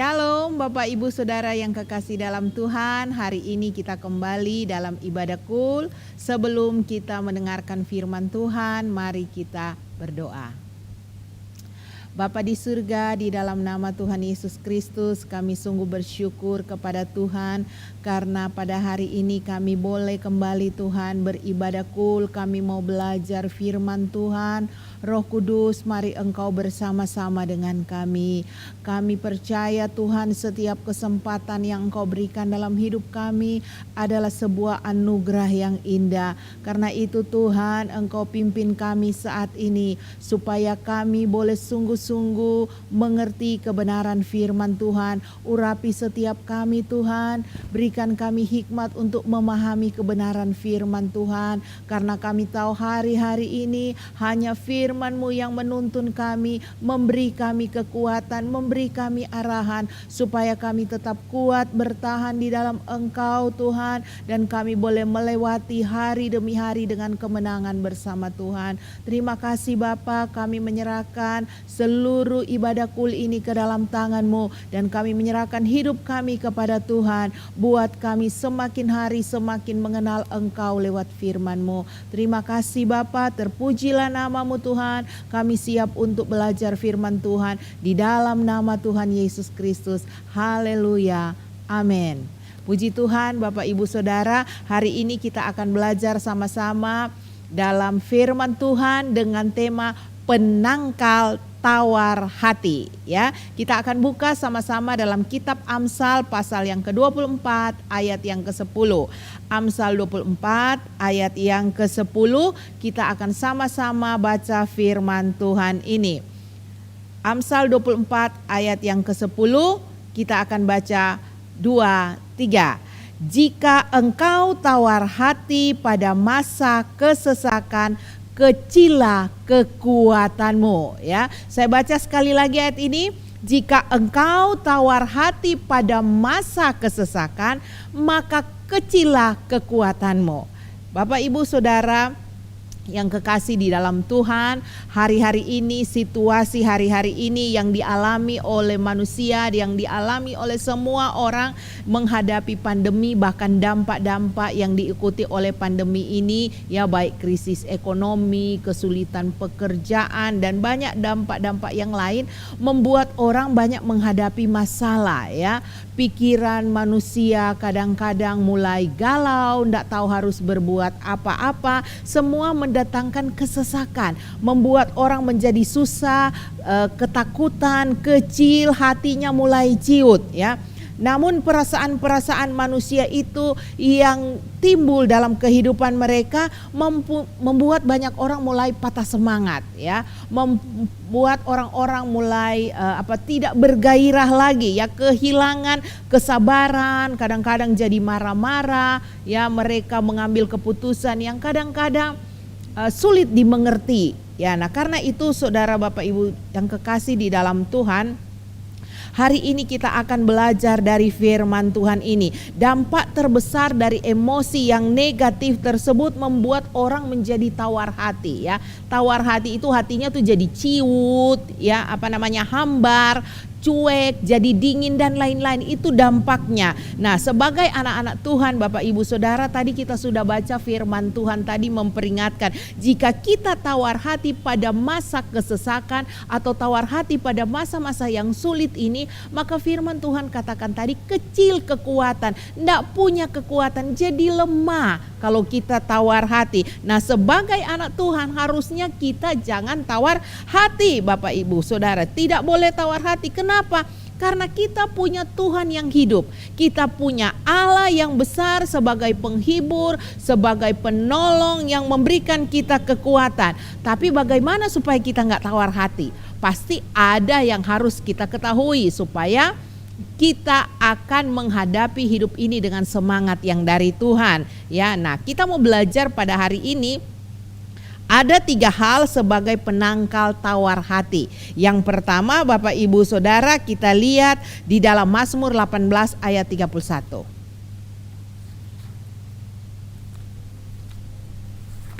Shalom Bapak Ibu Saudara yang kekasih dalam Tuhan. Hari ini kita kembali dalam ibadah kul. Sebelum kita mendengarkan firman Tuhan, mari kita berdoa. Bapa di surga, di dalam nama Tuhan Yesus Kristus, kami sungguh bersyukur kepada Tuhan karena pada hari ini kami boleh kembali Tuhan beribadah kul. Kami mau belajar firman Tuhan. Roh Kudus, mari Engkau bersama-sama dengan kami. Kami percaya Tuhan, setiap kesempatan yang Engkau berikan dalam hidup kami adalah sebuah anugerah yang indah. Karena itu Tuhan, Engkau pimpin kami saat ini supaya kami boleh sungguh-sungguh mengerti kebenaran firman Tuhan. Urapi setiap kami Tuhan, berikan kami hikmat untuk memahami kebenaran firman Tuhan. Karena kami tahu hari-hari ini hanya firman-Mu yang menuntun kami, memberi kami kekuatan, memberi kami arahan supaya kami tetap kuat bertahan di dalam Engkau Tuhan, dan kami boleh melewati hari demi hari dengan kemenangan bersama Tuhan. Terima kasih Bapa, kami menyerahkan seluruh ibadah kul ini ke dalam tangan-Mu, dan kami menyerahkan hidup kami kepada Tuhan. Buat kami semakin hari semakin mengenal Engkau lewat firman-Mu. Terima kasih Bapa, terpujilah nama-Mu Tuhan. Kami siap untuk belajar firman Tuhan di dalam nama Tuhan Yesus Kristus. Haleluya. Amin. Puji Tuhan Bapak Ibu Saudara, hari ini kita akan belajar sama-sama dalam firman Tuhan dengan tema penangkal tawar hati, ya. Kita akan buka sama-sama dalam kitab Amsal pasal yang ke-24 ayat yang ke-10. Amsal 24 ayat yang ke-10, kita akan sama-sama baca firman Tuhan ini. Amsal 24 ayat yang ke-10, kita akan baca 2, 3. Jika engkau tawar hati pada masa kesesakan, kecilah kekuatanmu, ya. Saya baca sekali lagi ayat ini. Jika engkau tawar hati pada masa kesesakan, maka kecilah kekuatanmu. Bapak Ibu Saudara yang kekasih di dalam Tuhan, hari-hari ini, situasi hari-hari ini yang dialami oleh manusia, yang dialami oleh semua orang menghadapi pandemi, bahkan dampak-dampak yang diikuti oleh pandemi ini, ya, baik krisis ekonomi, kesulitan pekerjaan, dan banyak dampak-dampak yang lain membuat orang banyak menghadapi masalah, ya. Pikiran manusia kadang-kadang mulai galau, tidak tahu harus berbuat apa-apa, semua mendatangkan kesesakan, membuat orang menjadi susah, ketakutan, kecil, hatinya mulai ciut, ya. Namun perasaan-perasaan manusia itu yang timbul dalam kehidupan mereka membuat banyak orang mulai patah semangat, ya, membuat orang-orang mulai tidak bergairah lagi, ya, kehilangan kesabaran, kadang-kadang jadi marah-marah, ya, mereka mengambil keputusan yang kadang-kadang sulit dimengerti, ya. Nah, karena itu Saudara Bapak Ibu yang kekasih di dalam Tuhan, hari ini kita akan belajar dari firman Tuhan ini. Dampak terbesar dari emosi yang negatif tersebut membuat orang menjadi tawar hati, ya. Tawar hati itu hatinya tuh jadi ciut, ya, hambar, cuek, jadi dingin dan lain-lain. Itu dampaknya. Nah, sebagai anak-anak Tuhan, Bapak Ibu Saudara, tadi kita sudah baca firman Tuhan tadi memperingatkan, jika kita tawar hati pada masa kesesakan atau tawar hati pada masa-masa yang sulit ini, maka firman Tuhan katakan tadi kecil kekuatan, tidak punya kekuatan, jadi lemah kalau kita tawar hati. Nah, sebagai anak Tuhan harusnya kita jangan tawar hati, Bapak Ibu Saudara, tidak boleh tawar hati. Kenapa? Karena kita punya Tuhan yang hidup. Kita punya Allah yang besar sebagai penghibur, sebagai penolong yang memberikan kita kekuatan. Tapi bagaimana supaya kita nggak tawar hati? Pasti ada yang harus kita ketahui supaya kita akan menghadapi hidup ini dengan semangat yang dari Tuhan, ya. Nah, kita mau belajar pada hari ini. Ada 3 hal sebagai penangkal tawar hati. Yang pertama, Bapak Ibu Saudara, kita lihat di dalam Mazmur 18 ayat 31.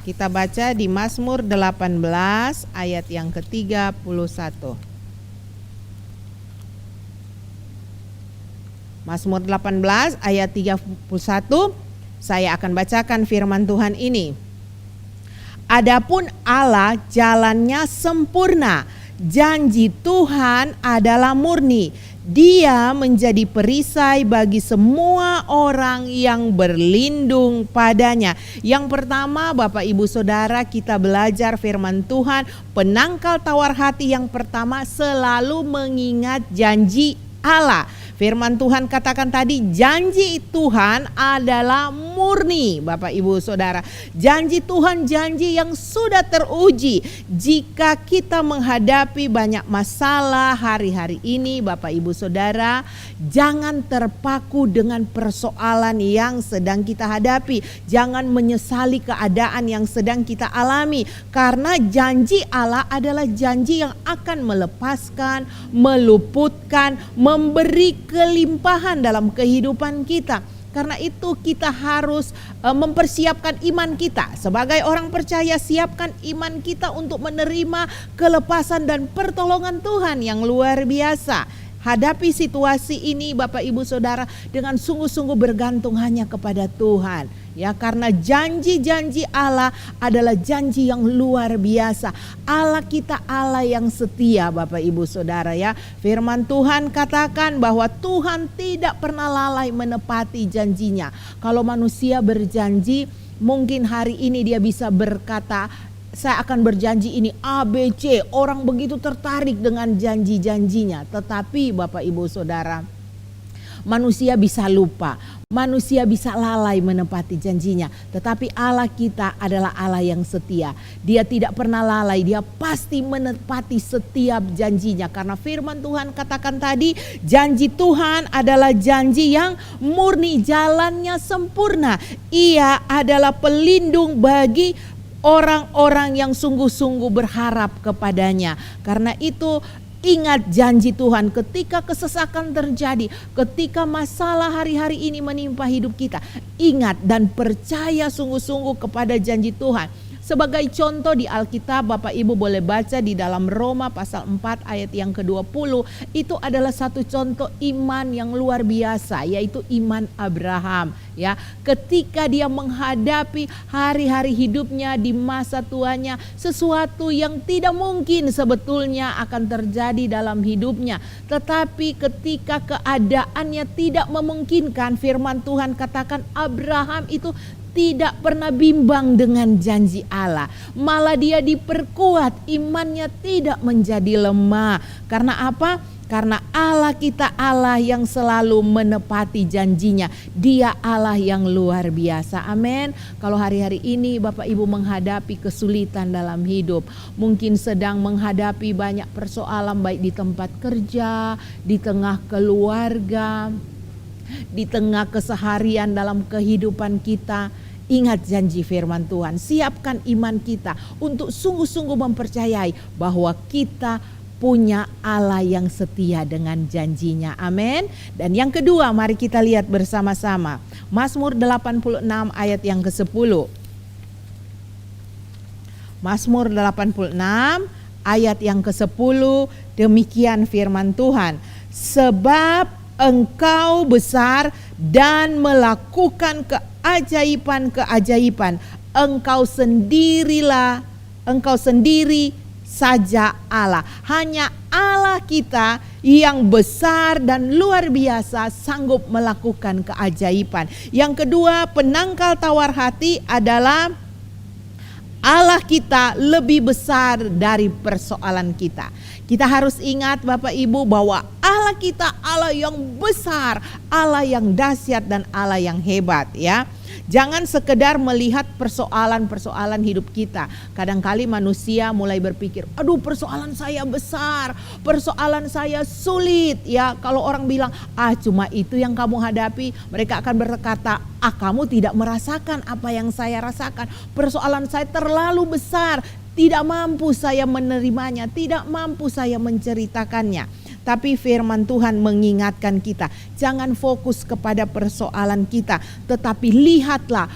Kita baca di Mazmur 18 ayat yang ke-31. Mazmur 18 ayat 31, saya akan bacakan firman Tuhan ini. Adapun Allah jalannya sempurna, janji Tuhan adalah murni. Dia menjadi perisai bagi semua orang yang berlindung padanya. Yang pertama, Bapak Ibu Saudara, kita belajar firman Tuhan. Penangkal tawar hati yang pertama selalu mengingat janji Allah. Firman Tuhan katakan tadi, janji Tuhan adalah murni, Bapak Ibu Saudara. Janji Tuhan janji yang sudah teruji. Jika kita menghadapi banyak masalah hari-hari ini, Bapak Ibu Saudara, jangan terpaku dengan persoalan yang sedang kita hadapi. Jangan menyesali keadaan yang sedang kita alami, karena janji Allah adalah janji yang akan melepaskan, meluputkan, memberi kelimpahan dalam kehidupan kita. Karena itu kita harus mempersiapkan iman kita. Sebagai orang percaya, siapkan iman kita untuk menerima kelepasan dan pertolongan Tuhan yang luar biasa. Hadapi situasi ini Bapak Ibu Saudara dengan sungguh-sungguh bergantung hanya kepada Tuhan. Ya, karena janji-janji Allah adalah janji yang luar biasa. Allah kita Allah yang setia, Bapak Ibu Saudara ya. Firman Tuhan katakan bahwa Tuhan tidak pernah lalai menepati janjinya. Kalau manusia berjanji, mungkin hari ini dia bisa berkata, saya akan berjanji ini A, B, C. Orang begitu tertarik dengan janji-janjinya. Tetapi Bapak Ibu Saudara, manusia bisa lupa, manusia bisa lalai menepati janjinya. Tetapi Allah kita adalah Allah yang setia. Dia tidak pernah lalai, dia pasti menepati setiap janjinya. Karena firman Tuhan katakan tadi, janji Tuhan adalah janji yang murni, jalannya sempurna. Ia adalah pelindung bagi orang-orang yang sungguh-sungguh berharap kepadanya. Karena itu ingat janji Tuhan ketika kesesakan terjadi, ketika masalah hari-hari ini menimpa hidup kita. Ingat dan percaya sungguh-sungguh kepada janji Tuhan. Sebagai contoh di Alkitab, Bapak Ibu boleh baca di dalam Roma pasal 4 ayat yang ke-20. Itu adalah satu contoh iman yang luar biasa, yaitu iman Abraham. Ya, ketika dia menghadapi hari-hari hidupnya di masa tuanya, sesuatu yang tidak mungkin sebetulnya akan terjadi dalam hidupnya. Tetapi ketika keadaannya tidak memungkinkan, firman Tuhan katakan Abraham itu tidak pernah bimbang dengan janji Allah. Malah dia diperkuat, imannya tidak menjadi lemah. Karena apa? Karena Allah kita Allah yang selalu menepati janjinya. Dia Allah yang luar biasa. Amin. Kalau hari-hari ini Bapak Ibu menghadapi kesulitan dalam hidup, mungkin sedang menghadapi banyak persoalan baik di tempat kerja, di tengah keluarga, di tengah keseharian dalam kehidupan kita, ingat janji firman Tuhan. Siapkan iman kita untuk sungguh-sungguh mempercayai bahwa kita punya Allah yang setia dengan janjinya. Amin. Dan yang kedua, mari kita lihat bersama-sama Mazmur 86 ayat yang ke-10. Mazmur 86 ayat yang ke-10, demikian firman Tuhan. Sebab Engkau besar dan melakukan keajaiban-keajaiban. Engkau sendiri saja Allah. Hanya Allah kita yang besar dan luar biasa sanggup melakukan keajaiban. Yang kedua, penangkal tawar hati adalah Allah kita lebih besar dari persoalan kita. Kita harus ingat Bapak Ibu bahwa Allah kita Allah yang besar, Allah yang dahsyat dan Allah yang hebat ya. Jangan sekedar melihat persoalan-persoalan hidup kita. Kadang-kali manusia mulai berpikir, aduh persoalan saya besar, persoalan saya sulit ya. Kalau orang bilang, cuma itu yang kamu hadapi, mereka akan berkata, kamu tidak merasakan apa yang saya rasakan. Persoalan saya terlalu besar, tidak mampu saya menerimanya, tidak mampu saya menceritakannya. Tapi firman Tuhan mengingatkan kita, jangan fokus kepada persoalan kita, tetapi lihatlah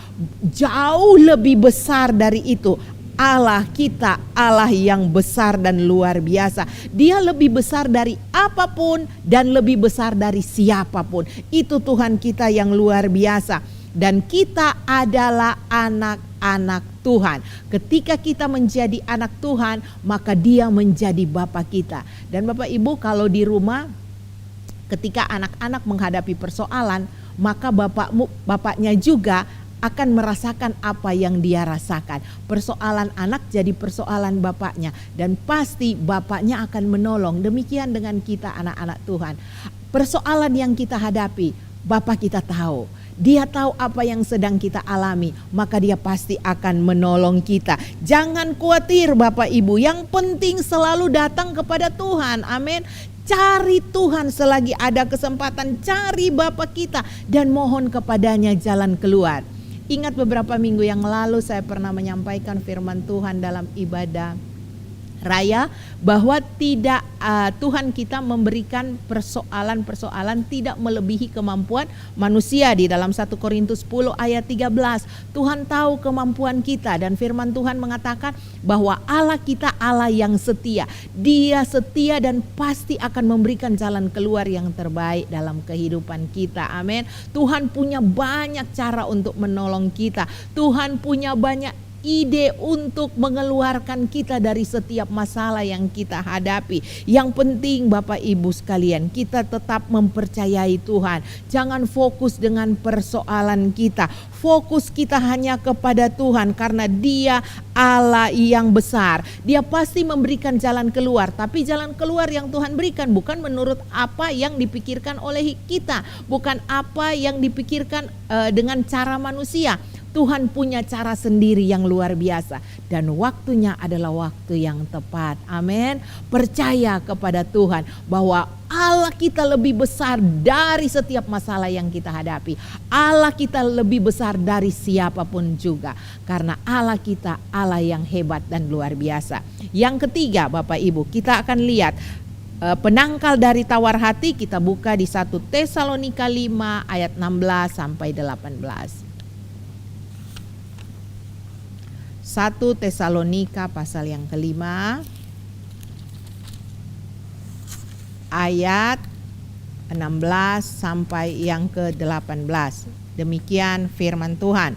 jauh lebih besar dari itu. Allah kita Allah yang besar dan luar biasa. Dia lebih besar dari apapun dan lebih besar dari siapapun. Itu Tuhan kita yang luar biasa. Dan kita adalah anak-anak Tuhan. Ketika kita menjadi anak Tuhan, maka Dia menjadi Bapa kita. Dan Bapak Ibu, kalau di rumah ketika anak-anak menghadapi persoalan, maka bapaknya juga akan merasakan apa yang dia rasakan. Persoalan anak jadi persoalan bapaknya, dan pasti bapaknya akan menolong. Demikian dengan kita anak-anak Tuhan. Persoalan yang kita hadapi, Bapak kita tahu. Dia tahu apa yang sedang kita alami, maka Dia pasti akan menolong kita. Jangan khawatir Bapak Ibu, yang penting selalu datang kepada Tuhan. Amin. Cari Tuhan selagi ada kesempatan, cari Bapa kita dan mohon kepadanya jalan keluar. Ingat beberapa minggu yang lalu saya pernah menyampaikan firman Tuhan dalam ibadah raya bahwa tidak Tuhan kita memberikan persoalan-persoalan tidak melebihi kemampuan manusia. Di dalam 1 Korintus 10 ayat 13 Tuhan tahu kemampuan kita, dan firman Tuhan mengatakan bahwa Allah kita Allah yang setia. Dia setia dan pasti akan memberikan jalan keluar yang terbaik dalam kehidupan kita. Amin. Tuhan punya banyak cara untuk menolong kita. Tuhan punya banyak ide untuk mengeluarkan kita dari setiap masalah yang kita hadapi. Yang penting Bapak Ibu sekalian, kita tetap mempercayai Tuhan. Jangan fokus dengan persoalan kita. Fokus kita hanya kepada Tuhan, karena Dia Allah yang besar. Dia pasti memberikan jalan keluar, tapi jalan keluar yang Tuhan berikan bukan menurut apa yang dipikirkan oleh kita, bukan apa yang dipikirkan dengan cara manusia. Tuhan punya cara sendiri yang luar biasa, dan waktunya adalah waktu yang tepat. Amin. Percaya kepada Tuhan bahwa Allah kita lebih besar dari setiap masalah yang kita hadapi. Allah kita lebih besar dari siapapun juga, karena Allah kita Allah yang hebat dan luar biasa. Yang ketiga Bapak Ibu, kita akan lihat penangkal dari tawar hati. Kita buka di 1 Tesalonika 5 ayat 16 sampai 18. 1 Tesalonika pasal yang kelima ayat 16 sampai yang ke-18. Demikian firman Tuhan.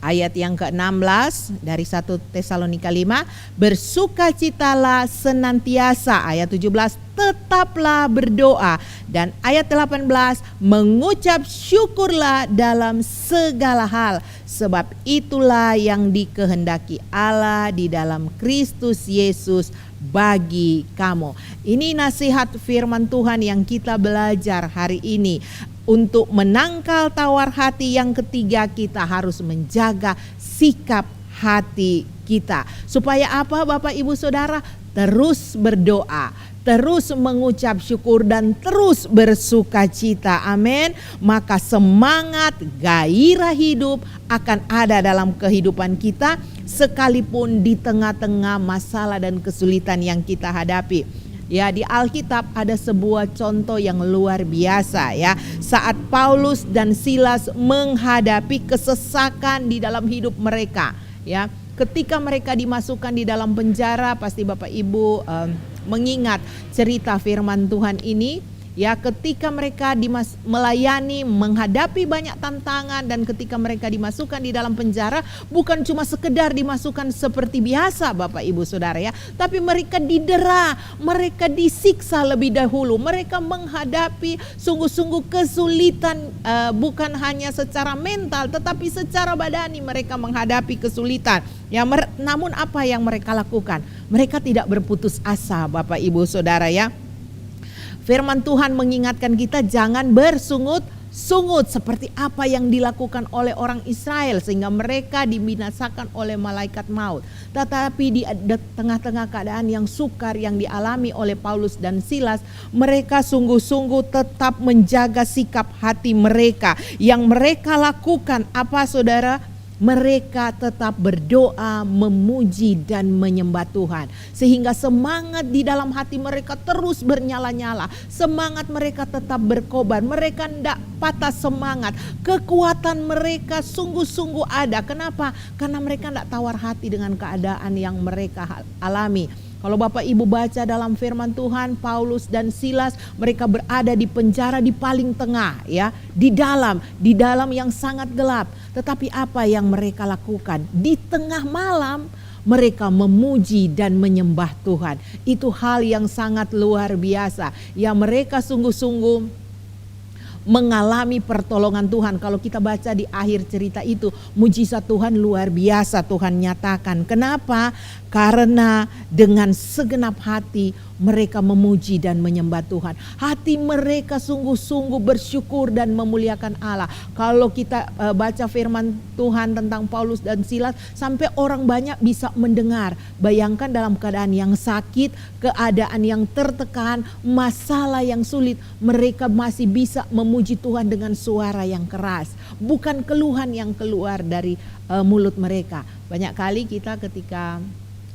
Ayat yang ke-16 dari 1 Tesalonika 5, bersukacitalah senantiasa. Ayat 17, tetaplah berdoa. Dan ayat 18, mengucap syukurlah dalam segala hal, sebab itulah yang dikehendaki Allah di dalam Kristus Yesus bagi kamu. Ini nasihat firman Tuhan yang kita belajar hari ini. Untuk menangkal tawar hati yang ketiga, kita harus menjaga sikap hati kita. Supaya apa Bapak Ibu Saudara? Terus berdoa, terus mengucap syukur, dan terus bersukacita. Amin. Maka semangat, gairah hidup akan ada dalam kehidupan kita, sekalipun di tengah-tengah masalah dan kesulitan yang kita hadapi. Ya, di Alkitab ada sebuah contoh yang luar biasa ya. Saat Paulus dan Silas menghadapi kesesakan di dalam hidup mereka ya. Ketika mereka dimasukkan di dalam penjara, pasti Bapak Ibu mengingat cerita firman Tuhan ini. Ya, ketika mereka melayani, menghadapi banyak tantangan, dan ketika mereka dimasukkan di dalam penjara, bukan cuma sekedar dimasukkan seperti biasa Bapak Ibu Saudara ya, tapi mereka didera, mereka disiksa lebih dahulu, mereka menghadapi sungguh-sungguh kesulitan, bukan hanya secara mental tetapi secara badani mereka menghadapi kesulitan. Ya, namun apa yang mereka lakukan? Mereka tidak berputus asa Bapak Ibu Saudara ya. Firman Tuhan mengingatkan kita jangan bersungut-sungut seperti apa yang dilakukan oleh orang Israel sehingga mereka dibinasakan oleh malaikat maut. Tetapi di tengah-tengah keadaan yang sukar yang dialami oleh Paulus dan Silas, mereka sungguh-sungguh tetap menjaga sikap hati mereka. Yang mereka lakukan apa Saudara? mereka tetap berdoa, memuji dan menyembah Tuhan. Sehingga semangat di dalam hati mereka terus bernyala-nyala. Semangat mereka tetap berkobar. Mereka tidak patah semangat. Kekuatan mereka sungguh-sungguh ada. Kenapa? Karena mereka tidak tawar hati dengan keadaan yang mereka alami. Kalau Bapak Ibu baca dalam firman Tuhan, Paulus dan Silas mereka berada di penjara di paling tengah, ya, di dalam yang sangat gelap. Tetapi apa yang mereka lakukan? Di tengah malam mereka memuji dan menyembah Tuhan. Itu hal yang sangat luar biasa. Ya, mereka sungguh-sungguh mengalami pertolongan Tuhan. Kalau kita baca di akhir cerita itu, mujizat Tuhan luar biasa Tuhan nyatakan. Kenapa? Karena dengan segenap hati mereka memuji dan menyembah Tuhan. Hati mereka sungguh-sungguh bersyukur dan memuliakan Allah. Kalau kita baca firman Tuhan tentang Paulus dan Silas, sampai orang banyak bisa mendengar. Bayangkan dalam keadaan yang sakit, keadaan yang tertekan, masalah yang sulit, mereka masih bisa memuji Tuhan dengan suara yang keras. Bukan keluhan yang keluar dari mulut mereka. Banyak kali kita ketika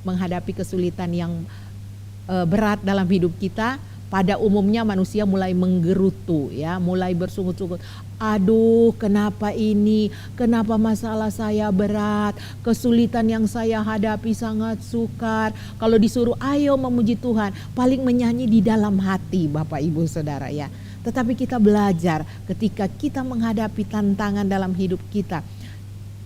menghadapi kesulitan yang berat dalam hidup kita, pada umumnya manusia mulai menggerutu, ya, mulai bersungut-sungut. Aduh, kenapa ini? Kenapa masalah saya berat? Kesulitan yang saya hadapi sangat sukar. Kalau disuruh ayo memuji Tuhan, paling menyanyi di dalam hati, Bapak Ibu Saudara, ya. Tetapi kita belajar ketika kita menghadapi tantangan dalam hidup kita,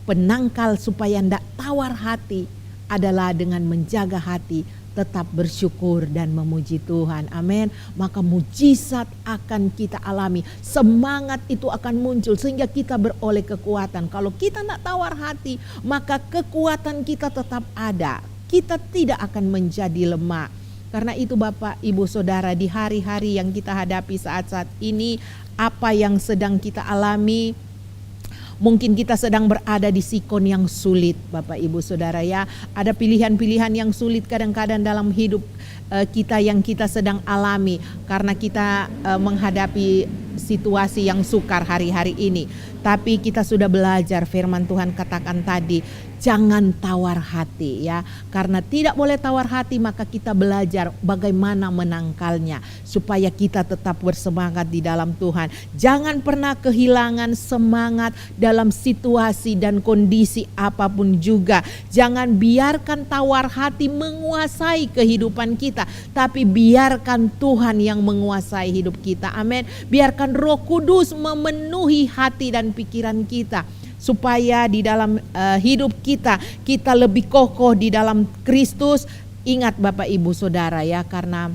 penangkal supaya tidak tawar hati adalah dengan menjaga hati, tetap bersyukur dan memuji Tuhan. Amin. Maka mujizat akan kita alami. Semangat itu akan muncul sehingga kita beroleh kekuatan. Kalau kita tidak tawar hati, maka kekuatan kita tetap ada. Kita tidak akan menjadi lemah. Karena itu Bapak, Ibu, Saudara, di hari-hari yang kita hadapi saat-saat ini, apa yang sedang kita alami, mungkin kita sedang berada di sikon yang sulit, Bapak Ibu Saudara, ya. Ada pilihan-pilihan yang sulit kadang-kadang dalam hidup kita yang kita sedang alami. Karena kita menghadapi situasi yang sukar hari-hari ini. Tapi kita sudah belajar, firman Tuhan katakan tadi, jangan tawar hati, ya. Karena tidak boleh tawar hati, maka kita belajar bagaimana menangkalnya. Supaya kita tetap bersemangat di dalam Tuhan. Jangan pernah kehilangan semangat dalam situasi dan kondisi apapun juga. Jangan biarkan tawar hati menguasai kehidupan kita. Tapi biarkan Tuhan yang menguasai hidup kita. Amin. Biarkan Roh Kudus memenuhi hati dan pikiran kita. Supaya di dalam hidup kita lebih kokoh di dalam Kristus. Ingat Bapak Ibu Saudara, ya, karena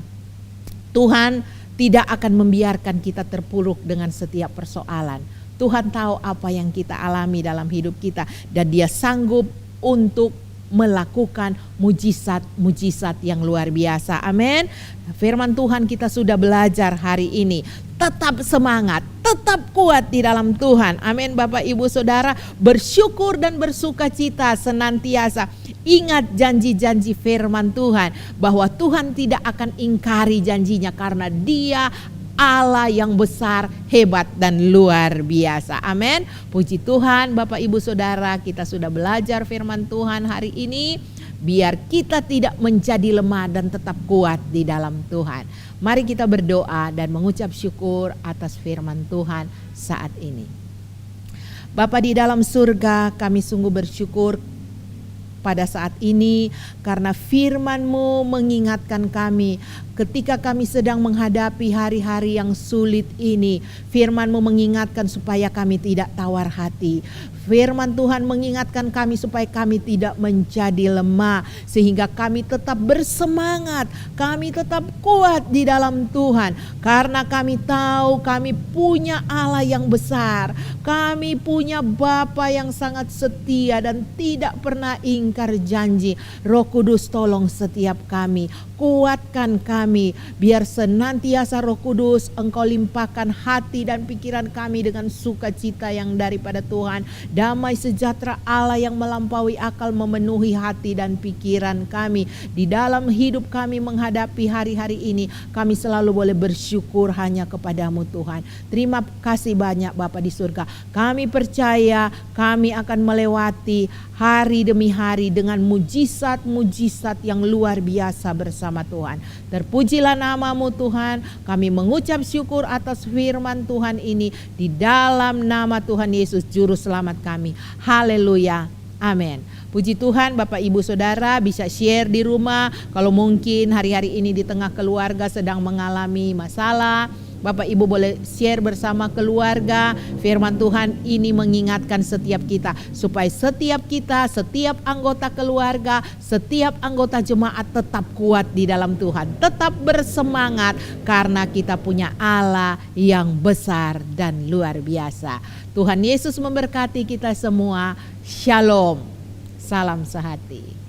Tuhan tidak akan membiarkan kita terpuruk dengan setiap persoalan. Tuhan tahu apa yang kita alami dalam hidup kita dan Dia sanggup untuk melakukan mujizat-mujizat yang luar biasa. Amin. Firman Tuhan kita sudah belajar hari ini. Tetap semangat, tetap kuat di dalam Tuhan. Amin Bapak Ibu Saudara, bersyukur dan bersukacita senantiasa. Ingat janji-janji firman Tuhan bahwa Tuhan tidak akan ingkari janjinya karena Dia Allah yang besar, hebat dan luar biasa. Amin. Puji Tuhan Bapak Ibu Saudara, kita sudah belajar firman Tuhan hari ini. Biar kita tidak menjadi lemah dan tetap kuat di dalam Tuhan. Mari kita berdoa dan mengucap syukur atas firman Tuhan saat ini. Bapa di dalam surga, kami sungguh bersyukur pada saat ini karena firman-Mu mengingatkan kami ketika kami sedang menghadapi hari-hari yang sulit ini. Firman-Mu mengingatkan supaya kami tidak tawar hati. Firman Tuhan mengingatkan kami supaya kami tidak menjadi lemah, sehingga kami tetap bersemangat, kami tetap kuat di dalam Tuhan. Karena kami tahu kami punya Allah yang besar, kami punya Bapa yang sangat setia dan tidak pernah ingkar. ingkar janji. Roh Kudus tolong setiap kami, kuatkan kami, biar senantiasa Roh Kudus Engkau limpahkan hati dan pikiran kami dengan sukacita yang daripada Tuhan. Damai sejahtera Allah yang melampaui akal memenuhi hati dan pikiran kami. Di dalam hidup kami menghadapi hari-hari ini, kami selalu boleh bersyukur hanya kepadamu Tuhan. Terima kasih banyak Bapa di surga. Kami percaya kami akan melewati hari demi hari dengan mujizat-mujizat yang luar biasa bersama Tuhan. Terpujilah namamu Tuhan. Kami mengucap syukur atas firman Tuhan ini di dalam nama Tuhan Yesus Juru Selamat kami. Haleluya. Amin. Puji Tuhan, Bapak Ibu Saudara bisa share di rumah. Kalau mungkin hari-hari ini di tengah keluarga sedang mengalami masalah, Bapak Ibu boleh share bersama keluarga. Firman Tuhan ini mengingatkan setiap kita, supaya setiap kita, setiap anggota keluarga, setiap anggota jemaat tetap kuat di dalam Tuhan, tetap bersemangat karena kita punya Allah yang besar dan luar biasa. Tuhan Yesus memberkati kita semua. Shalom. Salam sehati.